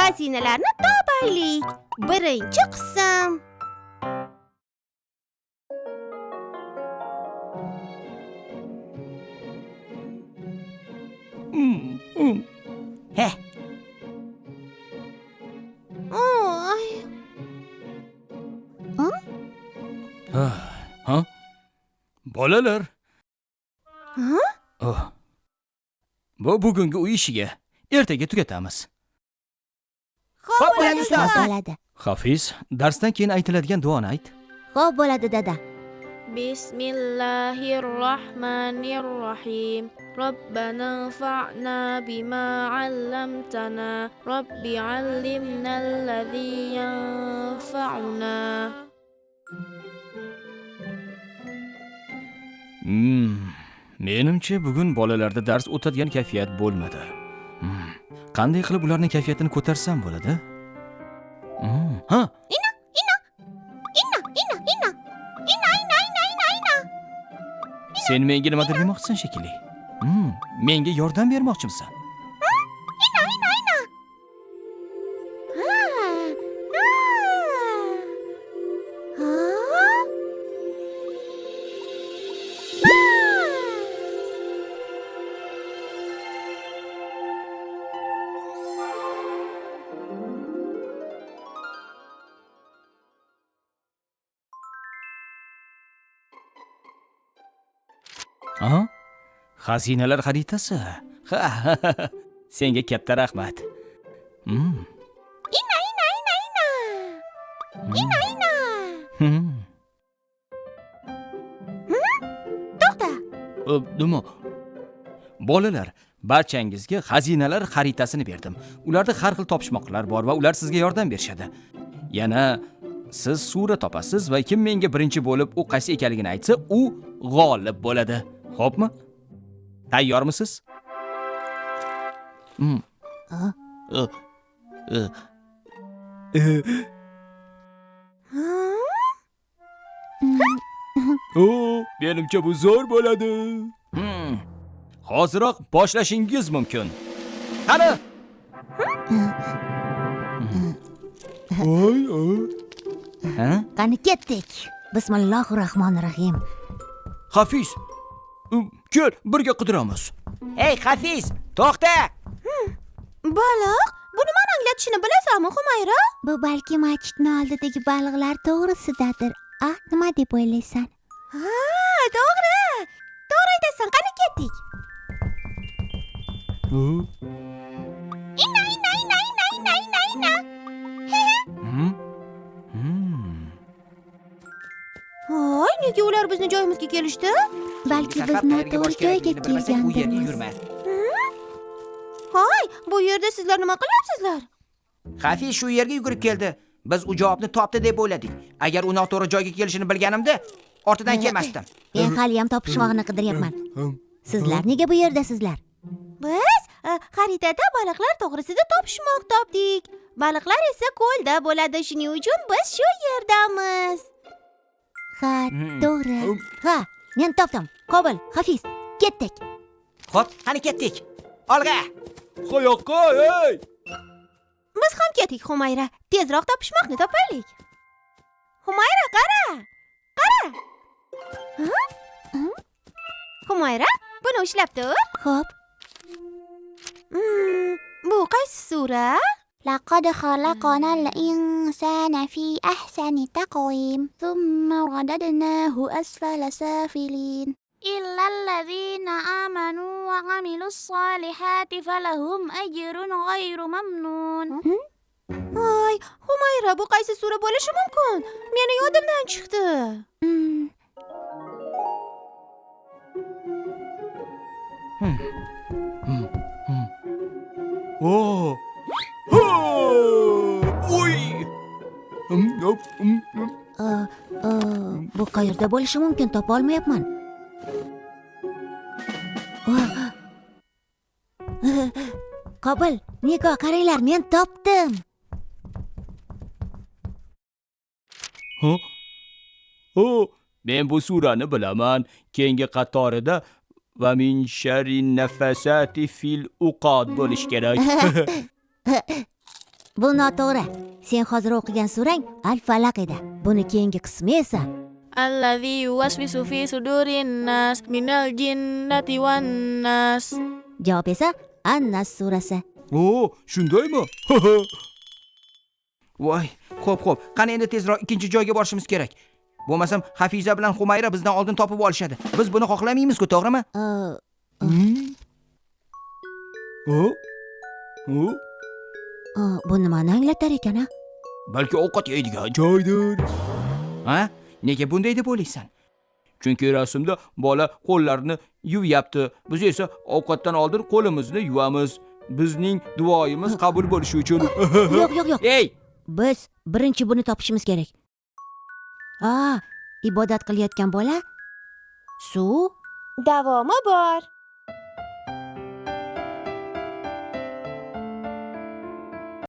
Xazinalarni topaylik. Birinchi qism. Heh, Oy. Ha? Bolalar. Ha? Oh. Bu bugungi uy ishiga. Ertaga tugatamiz. Xo'p, bo'ladi, bo'ladi, ustoz. bo'ladi. Hafiz, darsdan keyin aytiladigan duoni ayt. Xo'p, bo'ladi, dada. Bismillahirrahmanirrahim. Rabbana anfa'na bima 'allamtana. Rabbi 'allimna alladhi yanfa'una. Menimcha bugun bolalarda dars o'tadigan kayfiyat bo'lmadi. Qanday qilib ularning kayfiyatini ko'tarsam bo'ladi? Ha, sen menga nimadir demoqchisan shekilli. Menga yordam bermoqchimisan? Ha? Xazinalar xaritasi. Ha. Senga katta rahmat. To'xta. Nima? Bolalar, barchangizga xazinalar xaritasini berdim. Ularda har xil topishmoqlar bor va ular sizga yordam berishadi. Yana siz sura topasiz va kim menga birinchi bo'lib u qaysi ekanligini aytsa, u g'olib bo'ladi. Xo'pmi? Tayyormisiz? Menimcha bu zo'r bo'ladi. Hoziroq boshlashingiz mumkin. Qani? Ha? Qani ketdik. Bismillahirrohmanirrohim. Hafiz. Kel, birga qidiramiz. Hey, Hafiz, to'xta! Baliq, bu nimani anglatishini bilasanmi, Humayra? Bu balki masjidning oldidagi baliqlar to'g'risidadir. Nima deb o'ylaysan? Ha, to'g'ri. To'g'ri aytasan. Qani ketdik. Voy, nega ular bizni joyimizga kelishdi? Balki biz noto'g'ri joyga kelgandirmiz. Hoy, bu yerda sizlar nima qilyapsizlar? Hafiz shu yerga yugurib keldi. Biz u javobni topdi deb o'yladik. Agar u noto'g'ri joyga kelishini bilganimda, ortidan kelmasdim. Men hali ham topishmoqni qidiryapman. Sizlar nega bu yerdasizlar? Biz xaritada baliqlar to'g'risida topishmoq topdik. Baliqlar esa ko'lda bo'ladi. Shuning uchun biz shu yerdamiz. Ha, to'g'ri. Ha, men topdim. Qobil, Hafiz, ketdik. Xo'p, qani ketdik. Olg'a. Qayoqqa, ey? Biz ham ketdik, Humayra. Tezroq topishmoqni topaylik. Humayra, qara. Qara. Humayra, buni ushlab tur. Xo'p. Bu qaysi sura? لقد خلقنا الإنسان في أحسن تقويم ثم رددناه أسفل سافلين إلا الذين آمنوا وعملوا الصالحات فلهم أجر غير ممنون. Ay, Humayra, bu qaysi sura bo'lishi mumkin? Meni yodimdan chiqdi. Oh! Uy! Bu qayerda bo'lishi mumkin? Topa olmayapman. Qobil, Niko, qaranglar, men topdim. Men bu surani bilaman. Keyingi qatorida va min sharri nafasati fil uqad bo'lish kerak. Bu noto'g'ri. Sen hozir o'qigan surang Al-Falaq edi. Buni keyingi qismi esa Alladzi yuwaswisu fi sudurin nas minal jinnati wan nas. javob esa An-Nas surasi. O, shundaymi? Voy, xo'p. Qani endi tezroq ikkinchi joyga borishimiz kerak. Bo'lmasam Hafiza bilan Humayra bizdan oldin topib olishadi. Biz buni xohlamaymiz-ku, to'g'rimi? Bu nimani anglatar ekan, a? Balki ovqat yeydigan joydir. Ha? Nega bunday deb o'ylaysan? Chunki rasmda bola qo'llarini yuvyapti. Biz esa ovqatdan oldin qo'limizni yuvamiz. Bizning duoyimiz qabul bo'lishi uchun. Yo'q. Ey, Biz birinchi buni topishimiz kerak. Ibodat qilayotgan bola suv Davomi bor.